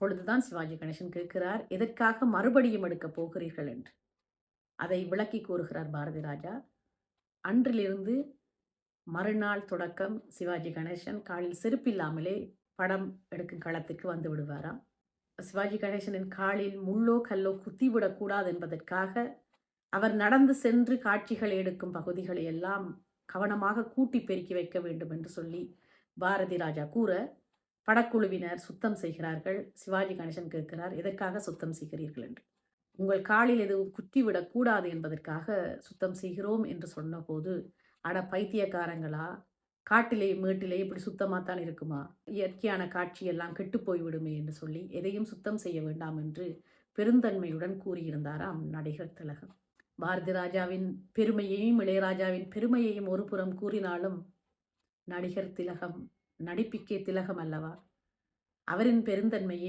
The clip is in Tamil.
அப்பொழுதுதான் சிவாஜி கணேசன் கேட்கிறார், எதற்காக மறுபடியும் எடுக்கப் போகிறீர்கள் என்று. அதை விளக்கி கூறுகிறார் பாரதி ராஜா. அன்றிலிருந்து மறுநாள் தொடக்கம் சிவாஜி கணேசன் காலில் செருப்பில்லாமலே படம் எடுக்கும் களத்திற்கு வந்து விடுவாராம். சிவாஜி கணேசனின் காலில் முள்ளோ கல்லோ குத்திவிடக்கூடாது என்பதற்காக அவர் நடந்து சென்று காட்சிகளை எடுக்கும் பகுதிகளை எல்லாம் கவனமாக கூட்டி பெருக்கி வைக்க வேண்டும் என்று சொல்லி பாரதி ராஜா கூற, படக்குழுவினர் சுத்தம் செய்கிறார்கள். சிவாஜி கணேசன் கேட்கிறார், எதற்காக சுத்தம் செய்கிறீர்கள் என்று. உங்கள் காலில் எதுவும் குத்திவிடக் கூடாது என்பதற்காக சுத்தம் செய்கிறோம் என்று சொன்னபோது, அட பைத்தியக்காரங்களா, காட்டிலே மேட்டிலே இப்படி சுத்தமாத்தான் இருக்குமா, இயற்கையான காட்சியெல்லாம் கெட்டு போய்விடுமே என்று சொல்லி எதையும் சுத்தம் செய்ய வேண்டாம் என்று பெருந்தன்மையுடன் கூறியிருந்தாராம் நடிகர் திலகம். பாரதி ராஜாவின் பெருமையையும் இளையராஜாவின் பெருமையையும் ஒரு புறம் கூறினாலும் நடிகர் திலகம் நடிப்புக்கே திலகம் அல்லவா. அவரின் பெருந்தன்மையை